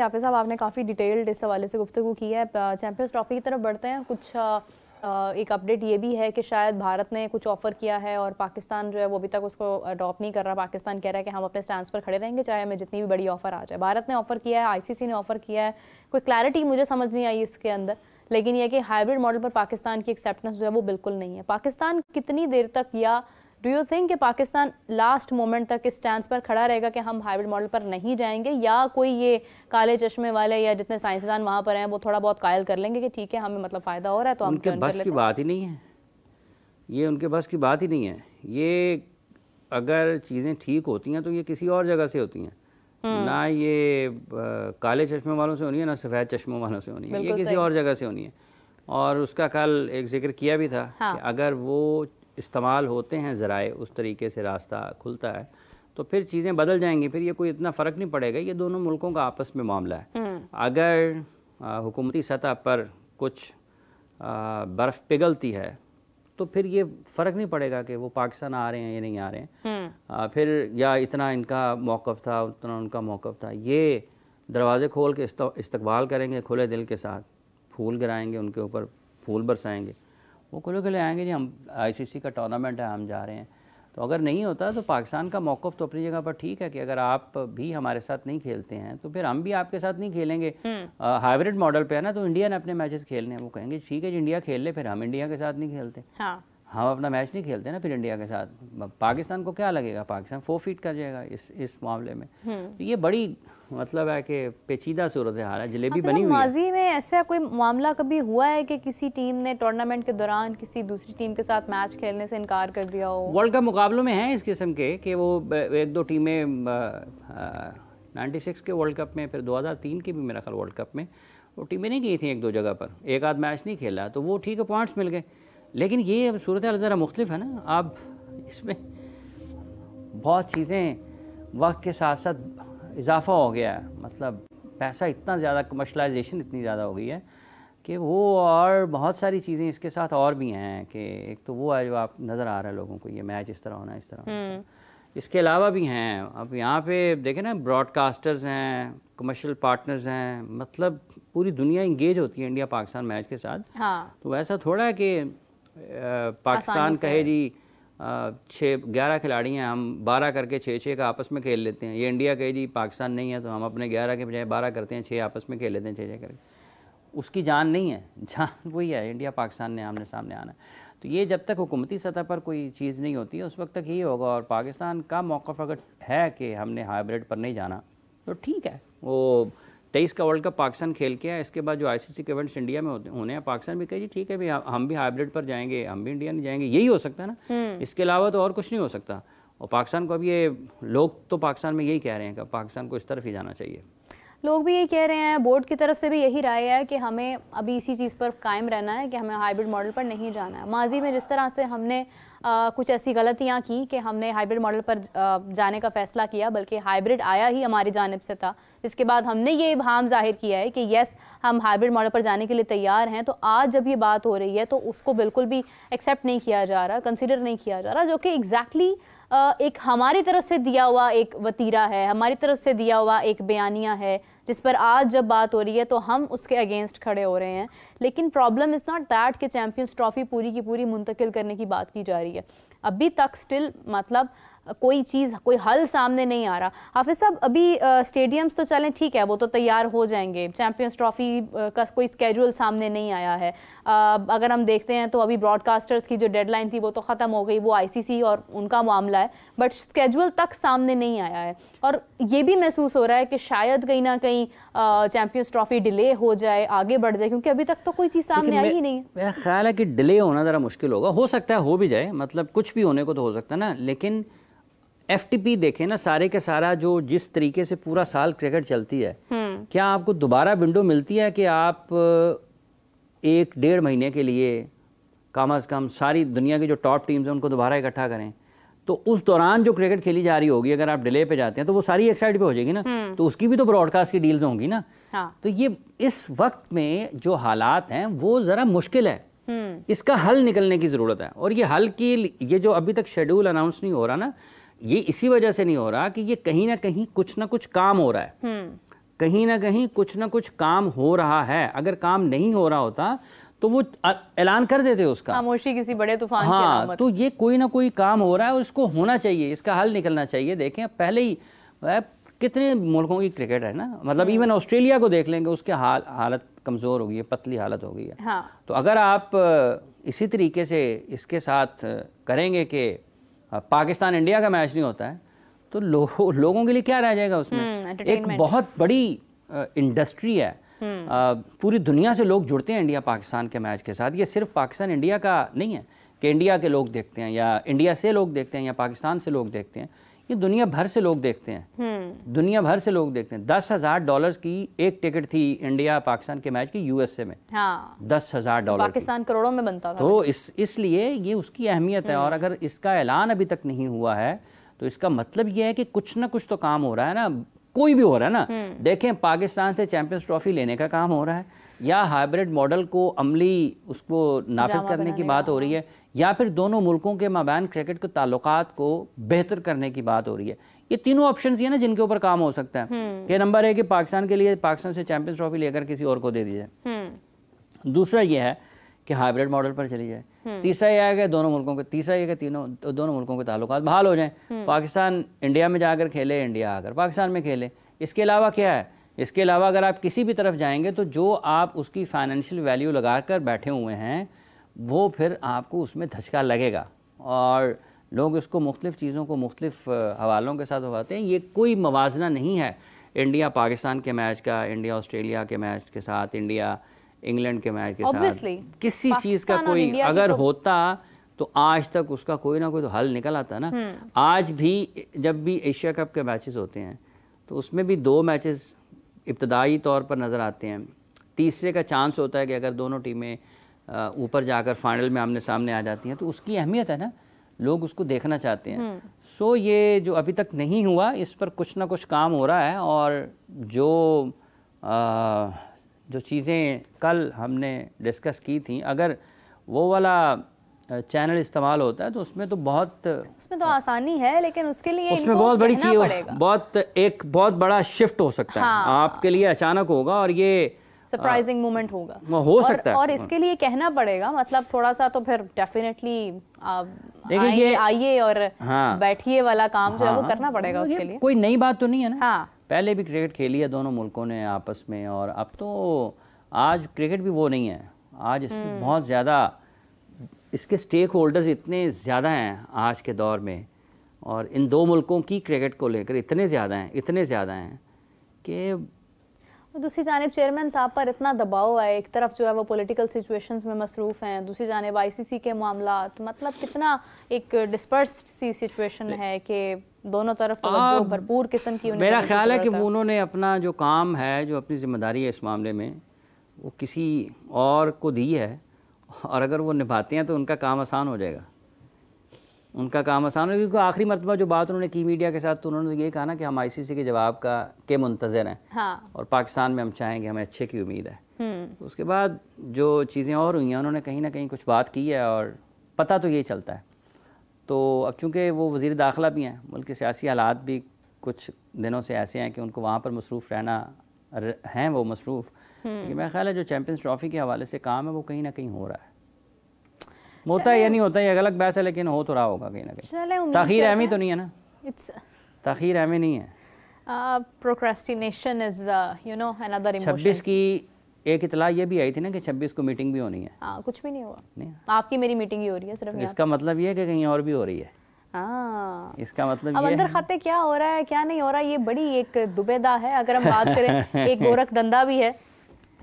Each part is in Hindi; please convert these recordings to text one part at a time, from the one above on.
हाफिज़ साहब, आपने काफ़ी डिटेल्ड इस हवाले से गुफ्तगू की है। चैंपियंस ट्रॉफी की तरफ बढ़ते हैं। कुछ एक अपडेट ये भी है कि शायद भारत ने कुछ ऑफ़र किया है और पाकिस्तान जो है वो अभी तक उसको अडॉप्ट नहीं कर रहा। पाकिस्तान कह रहा है कि हम अपने स्टैंड पर खड़े रहेंगे चाहे हमें जितनी भी बड़ी ऑफ़र आ जाए। भारत ने ऑफ़र किया है, आईसीसी ने ऑफ़र किया है। कोई क्लैरिटी मुझे समझ नहीं आई इसके अंदर, लेकिन यह कि हाइब्रिड मॉडल पर पाकिस्तान की एक्सेप्टेंस जो है वो बिल्कुल नहीं है। पाकिस्तान कितनी देर तक, या डू यू थिंक कि पाकिस्तान लास्ट मोमेंट तक इस स्टैंड पर खड़ा रहेगा कि हम हाइब्रिड मॉडल पर नहीं जाएंगे, या कोई ये काले चश्मे वाले या जितने साइंसदान वहाँ पर हैं वो थोड़ा बहुत कायल कर लेंगे कि ठीक है हमें मतलब फ़ायदा हो रहा है तो हम उनके बस की बात ही नहीं है। ये उनके बस की बात ही नहीं है। ये अगर चीज़ें ठीक होती हैं तो ये किसी और जगह से होती हैं, ना ये काले चश्मे वालों से होनी है, ना सफ़ेद चश्मों वालों से होनी है, ये किसी और जगह से होनी है। और उसका कल एक जिक्र किया भी था कि अगर वो इस्तेमाल होते हैं ज़राए, उस तरीके से रास्ता खुलता है तो फिर चीज़ें बदल जाएंगी। फिर ये कोई इतना फ़र्क नहीं पड़ेगा, ये दोनों मुल्कों का आपस में मामला है। अगर हुकूमती सतह पर कुछ बर्फ़ पिघलती है तो फिर ये फ़र्क नहीं पड़ेगा कि वो पाकिस्तान आ रहे हैं या नहीं आ रहे हैं। फिर या इतना इनका मौक़िफ़ था, उतना उनका मौक़िफ़ था। ये दरवाज़े खोल के इस्तकबाल करेंगे खुले दिल के साथ, फूल गिराएंगे, उनके ऊपर फूल बरसाएंगे, वो खुले खुले आएंगे जी हम आईसीसी का टूर्नामेंट है, हम जा रहे हैं। तो अगर नहीं होता तो पाकिस्तान का मौक़िफ़ तो अपनी जगह पर ठीक है कि अगर आप भी हमारे साथ नहीं खेलते हैं तो फिर हम भी आपके साथ नहीं खेलेंगे। हाइब्रिड मॉडल पे है ना, तो इंडिया ने अपने मैचेस खेलने हैं, वो कहेंगे ठीक है जी इंडिया खेल ले, फिर हम इंडिया के साथ नहीं खेलते। हम अपना मैच नहीं खेलते ना फिर इंडिया के साथ। पाकिस्तान को क्या लगेगा, पाकिस्तान फोरफीट कर जाएगा इस मामले में। तो ये बड़ी मतलब है कि पेचीदा सूरत हाल है, जलेबी बनी हुई है। माजी में ऐसा कोई मामला कभी हुआ है कि किसी टीम ने टूर्नामेंट के दौरान किसी दूसरी टीम के साथ मैच खेलने से इनकार कर दिया हो? वर्ल्ड कप मुकाबलों में हैं इस किस्म के कि वो एक दो टीमें 96 के वर्ल्ड कप में, फिर 2003 के भी मेरा ख्याल वर्ल्ड कप में वो टीमें नहीं गई थी एक दो जगह पर, एक आध मैच नहीं खेला तो वो ठीक है, पॉइंट्स मिल गए। लेकिन ये अब सूरत हाल ज़रा मुख्तलिफ है ना। अब इसमें बहुत चीज़ें वक्त के साथ साथ इजाफा हो गया है, मतलब पैसा इतना ज़्यादा, कमर्शलाइजेशन इतनी ज़्यादा हो गई है कि वो, और बहुत सारी चीज़ें इसके साथ और भी हैं कि एक तो वो है जो आप नज़र आ रहा है लोगों को, ये मैच इस तरह होना इस तरह होना। इसके अलावा भी हैं। अब यहाँ पे देखें ना, ब्रॉडकास्टर्स हैं, कमर्शियल पार्टनर्स हैं, मतलब पूरी दुनिया इंगेज होती है इंडिया पाकिस्तान मैच के साथ। तो वैसा थोड़ा है कि पाकिस्तान कहे जी 11 खिलाड़ी हैं, हम 12 करके 6-6 का आपस में खेल लेते हैं। ये इंडिया कहे जी पाकिस्तान नहीं है तो हम अपने 11 के बजाय 12 करते हैं, 6 आपस में खेल लेते हैं 6-6 करके। उसकी जान नहीं है, जान वही है इंडिया पाकिस्तान ने आमने सामने आना है। तो ये जब तक हुकूमती सतह पर कोई चीज़ नहीं होती है उस वक्त तक यही होगा। और पाकिस्तान का मौक़िफ़ अगर है कि हमने हाइब्रिड पर नहीं जाना तो ठीक है। वो 23 का वर्ल्ड कप पाकिस्तान खेल के है, इसके बाद जो आईसीसी के इवेंट्स इंडिया में होने हैं, पाकिस्तान भी कहे जी ठीक है भी हम भी हाइब्रिड पर जाएंगे, हम भी इंडिया नहीं जाएंगे, यही हो सकता है ना। इसके अलावा तो और कुछ नहीं हो सकता। और पाकिस्तान को अभी ये लोग तो पाकिस्तान में यही कह रहे हैं कि पाकिस्तान को इस तरफ ही जाना चाहिए। लोग भी यही कह रहे हैं, बोर्ड की तरफ से भी यही राय है कि हमें अभी इसी चीज़ पर कायम रहना है कि हमें हाइब्रिड मॉडल पर नहीं जाना है। माजी में जिस तरह से हमने कुछ ऐसी गलतियां की कि हमने हाइब्रिड मॉडल पर जाने का फ़ैसला किया, बल्कि हाइब्रिड आया ही हमारी जानिब से था, जिसके बाद हमने ये इब्हाम जाहिर किया है कि यस हम हाइब्रिड मॉडल पर जाने के लिए तैयार हैं। तो आज जब ये बात हो रही है तो उसको बिल्कुल भी एक्सेप्ट नहीं किया जा रहा, कंसिडर नहीं किया जा रहा, जो कि एग्जैक्टली एक हमारी तरफ से दिया हुआ एक वतीरा है, हमारी तरफ से दिया हुआ एक बयानिया है, जिस पर आज जब बात हो रही है तो हम उसके अगेंस्ट खड़े हो रहे हैं। लेकिन प्रॉब्लम इज़ नॉट दैट कि चैम्पियंस ट्रॉफी पूरी की पूरी मुंतकिल करने की बात की जा रही है। अभी तक स्टिल मतलब कोई चीज़, कोई हल सामने नहीं आ रहा। हाफिज़ साहब, अभी स्टेडियम्स तो चलें ठीक है, वो तो तैयार हो जाएंगे, चैम्पियंस ट्रॉफी का कोई स्केड्यूल सामने नहीं आया है। अगर हम देखते हैं तो अभी ब्रॉडकास्टर्स की जो डेडलाइन थी वो तो ख़त्म हो गई, वो आईसीसी और उनका मामला है, बट स्केड्यूल तक सामने नहीं आया है। और ये भी महसूस हो रहा है कि शायद कहीं ना कहीं चैम्पियंस ट्रॉफी डिले हो जाए, आगे बढ़ जाए, क्योंकि अभी तक तो कोई चीज़ सामने आई ही नहीं है। मेरा ख्याल है कि डिले होना ज़रा मुश्किल होगा, हो सकता है हो भी जाए, मतलब कुछ भी होने को तो हो सकता है ना। लेकिन FTP देखें ना, सारे के सारा जो जिस तरीके से पूरा साल क्रिकेट चलती है, क्या आपको दोबारा विंडो मिलती है कि आप 1-1.5 महीने के लिए कम से कम सारी दुनिया की जो टॉप टीम्स हैं उनको दोबारा इकट्ठा करें? तो उस दौरान जो क्रिकेट खेली जा रही होगी, अगर आप डिले पे जाते हैं तो वो सारी एक साइड पे हो जाएगी ना, तो उसकी भी तो ब्रॉडकास्ट की डील्स होंगी ना। तो ये इस वक्त में जो हालात हैं वो ज़रा मुश्किल है, इसका हल निकलने की ज़रूरत है। और ये हल की, ये जो अभी तक शेड्यूल अनाउंस नहीं हो रहा ना, ये इसी वजह से नहीं हो रहा कि ये कहीं ना कहीं कुछ ना कुछ काम हो रहा है। कहीं ना कहीं कुछ ना कुछ काम हो रहा है। अगर काम नहीं हो रहा होता तो वो ऐलान कर देते उसका, खामोशी किसी बड़े तूफान की हाँ, अलामत। तो ये कोई ना कोई काम हो रहा है और इसको होना चाहिए, इसका हल निकलना चाहिए। देखें पहले ही कितने मुल्कों की क्रिकेट है ना, मतलब इवन ऑस्ट्रेलिया को देख लेंगे, उसके हालत कमज़ोर हो गई है, पतली हालत हो गई है। हाँ। तो अगर आप इसी तरीके से इसके साथ करेंगे कि पाकिस्तान इंडिया का मैच नहीं होता है तो लोगों के लिए क्या रह जाएगा उसमें। एक बहुत बड़ी इंडस्ट्री है, पूरी दुनिया से लोग जुड़ते हैं इंडिया पाकिस्तान के मैच के साथ। ये सिर्फ पाकिस्तान इंडिया का नहीं है कि इंडिया के लोग देखते हैं या इंडिया से लोग देखते हैं या पाकिस्तान से लोग देखते हैं, ये दुनिया भर से लोग देखते हैं। दुनिया भर से लोग देखते हैं। $10,000 की एक टिकट थी इंडिया पाकिस्तान के मैच की यूएसए में। हाँ, $10,000 पाकिस्तान करोड़ों में बनता था। तो इसलिए ये उसकी अहमियत है। और अगर इसका ऐलान अभी तक नहीं हुआ है तो इसका मतलब ये है कि कुछ ना कुछ तो काम हो रहा है ना, कोई भी हो रहा है ना। देखें पाकिस्तान से चैंपियंस ट्रॉफी लेने का काम हो रहा है, या हाइब्रिड मॉडल को अमली उसको नाफिज करने की बात हो रही है, या फिर दोनों मुल्कों के माबैन क्रिकेट के ताल्लुकात को बेहतर करने की बात हो रही है। ये तीनों ऑप्शन ही है ना जिनके ऊपर काम हो सकता है। कि नंबर है कि पाकिस्तान के लिए पाकिस्तान से चैंपियंस ट्रॉफी लेकर किसी और को दे दी जाए। दूसरा ये है कि हाइब्रिड मॉडल पर चली जाए। तीसरा यह है कि दोनों मुल्कों के ताल्लुकात बहाल हो जाएं। पाकिस्तान इंडिया में जाकर खेले, इंडिया आकर पाकिस्तान में खेले। इसके अलावा क्या है? इसके अलावा अगर आप किसी भी तरफ जाएंगे तो जो आप उसकी फाइनेंशियल वैल्यू लगा कर बैठे हुए हैं वो फिर आपको उसमें धचका लगेगा, और लोग इसको मुख्तलिफ़ चीज़ों को मुख्तलिफ़ हवालों के साथ उठाते हैं। ये कोई मवाजना नहीं है इंडिया पाकिस्तान के मैच का, इंडिया ऑस्ट्रेलिया के मैच के साथ, इंडिया इंग्लैंड के मैच के साथ। किसी चीज़ का कोई अगर होता तो आज तक उसका कोई ना कोई तो हल निकल आता ना। आज भी जब भी एशिया कप के मैचेस होते हैं तो उसमें भी 2 मैचेस इब्तदाई तौर पर नज़र आते हैं, तीसरे का चांस होता है कि अगर दोनों टीमें ऊपर जाकर फाइनल में आमने सामने आ जाती हैं तो उसकी अहमियत है ना, लोग उसको देखना चाहते हैं। सो ये जो अभी तक नहीं हुआ इस पर कुछ ना कुछ काम हो रहा है, और जो चीज़ें कल हमने डिस्कस की थी, अगर वो वाला चैनल इस्तेमाल होता है तो उसमें तो आसानी है, लेकिन उसके लिए उसमें बहुत बड़ी चीज़, एक बहुत बड़ा शिफ्ट हो सकता है आपके लिए, अचानक होगा और ये सरप्राइजिंग मोमेंट होगा, हो सकता है। और इसके लिए कहना पड़ेगा, मतलब थोड़ा सा तो फिर डेफिनेटली आइए और बैठिए वाला काम जो है वो करना पड़ेगा। उसके लिए कोई नई बात तो नहीं है ना। पहले भी क्रिकेट खेली है दोनों मुल्कों ने आपस में, और अब तो आज क्रिकेट भी वो नहीं है। आज इसमें बहुत ज़्यादा इसके स्टेक होल्डर्स इतने ज़्यादा हैं आज के दौर में, और इन 2 मुल्कों की क्रिकेट को लेकर इतने ज़्यादा हैं कि दूसरी जानिब चेयरमैन साहब पर इतना दबाव है। एक तरफ जो है वो पॉलिटिकल सिचुएशंस में मसरूफ़ हैं, दूसरी जानिब आईसीसी के मामलात, मतलब कितना एक डिस्पर्स्ड सी सिचुएशन है कि दोनों तरफ तो भरपूर किस्म की। मेरा ख्याल है कि उन्होंने अपना जो काम है, जो अपनी ज़िम्मेदारी है इस मामले में, वो किसी और को दी है, और अगर वो निभाते हैं तो उनका काम आसान हो जाएगा। उनका काम आसान है, क्योंकि आखिरी मरतबा जो बात उन्होंने की मीडिया के साथ तो उन्होंने ये कहा ना कि हम आईसीसी के जवाब के मुंतज़र हैं, और पाकिस्तान में हम चाहेंगे, हमें अच्छे की उम्मीद है। तो उसके बाद जो चीज़ें और हुई हैं, उन्होंने कहीं ना कहीं कुछ बात की है, और पता तो यही चलता है। तो अब चूँकि वो वज़ीर दाखिला भी हैं, मुल्क के सियासी हालात भी कुछ दिनों से ऐसे हैं कि उनको वहाँ पर मसरूफ़ रहना हैं, वो मसरूफ़। लेकिन मेरा ख्याल है जो चैंपियंस ट्रॉफ़ी के हवाले से काम है वो कहीं ना कहीं हो रहा है। होता है या नहीं होता, ये अलग बहस है, लेकिन हो तो रहा होगा कहीं ना कहीं। ताख़ीर अहमी तो नहीं है ना, ताख़ीर अहमी नहीं है। Procrastination is another emotion. 26 की एक इतला ये भी आई थी ना कि 26 को मीटिंग भी होनी है। कुछ भी नहीं हुआ। नहीं, आपकी मेरी मीटिंग ही हो रही है सिर्फ। इसका मतलब ये है कि कहीं और भी हो रही है। इसका मतलब अब अंदर खाते क्या हो रहा है क्या नहीं हो रहा है, ये बड़ी एक दुबेदा है। अगर हम बात करें एक गोरख धंधा भी है,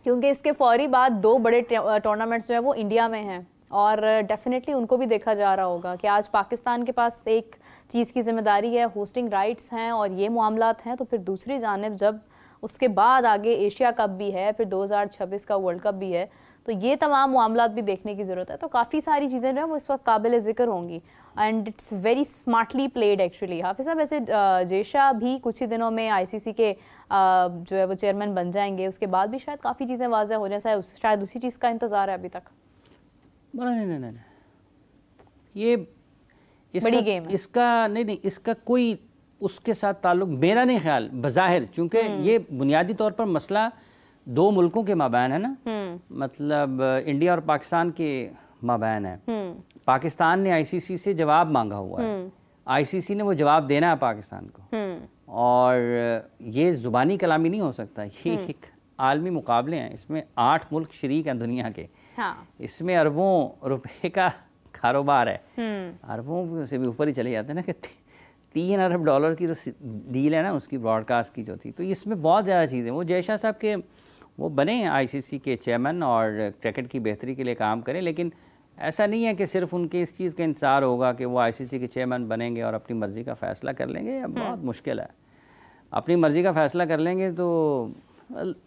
क्योंकि इसके फौरी बाद 2 बड़े टूर्नामेंट्स जो है वो इंडिया में हैं, और डेफिनेटली उनको भी देखा जा रहा होगा कि आज पाकिस्तान के पास एक चीज़ की जिम्मेदारी है, होस्टिंग राइट्स हैं और ये मामलात हैं, तो फिर दूसरी जानिब जब उसके बाद आगे एशिया कप भी है, फिर 2026 का वर्ल्ड कप भी है, तो ये तमाम मामलात भी देखने की ज़रूरत है। तो काफ़ी सारी चीज़ें जो है वो इस वक्त काबिल ज़िक्र होंगी, and it's very smartly played actually. हाफिज़ साहब, वैसे जेशा भी कुछ ही दिनों में आईसीसी के जो है वो चेयरमैन बन जाएंगे, उसके बाद भी शायद काफ़ी चीज़ें वाज़ह हो जाए, शायद उसी चीज़ का इंतज़ार है अभी तक। नहीं, ये बड़ी गेम है। इसका नहीं, इसका कोई उसके साथ ताल्लुक मेरा नहीं ख्याल बज़ाहिर, चूँकि ये बुनियादी तौर पर मसला दो मुल्कों के माबैन है ना, मतलब इंडिया और पाकिस्तान के माबैन है। पाकिस्तान ने आईसीसी से जवाब मांगा हुआ है, आईसीसी ने वो जवाब देना है पाकिस्तान को, और ये ज़ुबानी कलामी नहीं हो सकता। ये एक आलमी मुकाबले हैं, इसमें 8 मुल्क शरीक हैं दुनिया के। हाँ। इसमें अरबों रुपए का कारोबार है, अरबों से भी ऊपर ही चले जाते हैं ना, कि 3 अरब डॉलर की जो डील है ना उसकी ब्रॉडकास्ट की जो थी, तो इसमें बहुत ज़्यादा चीज़ें। वो जय शाह साहब के वो बने आईसीसी के चेयरमैन और क्रिकेट की बेहतरी के लिए काम करें, लेकिन ऐसा नहीं है कि सिर्फ उनके इस चीज़ का इंतज़ार होगा कि वो आईसीसी के चेयरमैन बनेंगे और अपनी मर्ज़ी का फ़ैसला कर लेंगे। अब बहुत मुश्किल है, अपनी मर्ज़ी का फ़ैसला कर लेंगे तो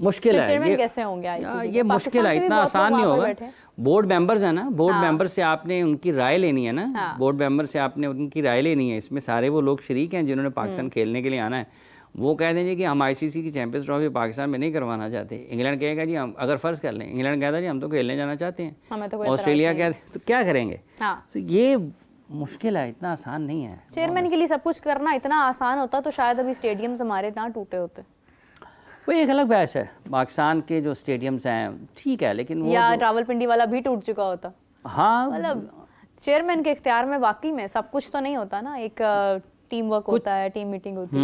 मुश्किल है। ये कैसे होंगे ये मुश्किल है, इतना आसान नहीं होगा। बोर्ड मेंबर्स है ना, बोर्ड मेंबर से आपने उनकी राय लेनी है ना, बोर्ड मेंबर से आपने उनकी राय लेनी है। इसमें सारे वो लोग शरीक हैं जिन्होंने पाकिस्तान खेलने के लिए आना है। वो कह देंगे कि हम आईसीसी की चैंपियंस ट्रॉफी पाकिस्तान में नहीं करवाना चाहते। इंग्लैंड कहेगा जी हम, अगर फ़र्ज़ कर लें इंग्लैंड कहता जी हम तो खेलने जाना चाहते हैं, ऑस्ट्रेलिया कहते तो क्या करेंगे। तो ये मुश्किल है, इतना आसान नहीं है। चेयरमैन के लिए सब कुछ करना इतना आसान होता तो शायद अभी स्टेडियम्स हमारे ना टूटे होते। वो एक अलग बहस है, पाकिस्तान के जो स्टेडियम्स हैं ठीक है, लेकिन वो या रावलपिंडी वाला भी टूट चुका होता। हाँ, मतलब चेयरमैन के इख्तियार में वाकई में सब कुछ तो नहीं होता ना, एक टीम वर्क होता है, टीम मीटिंग होती है।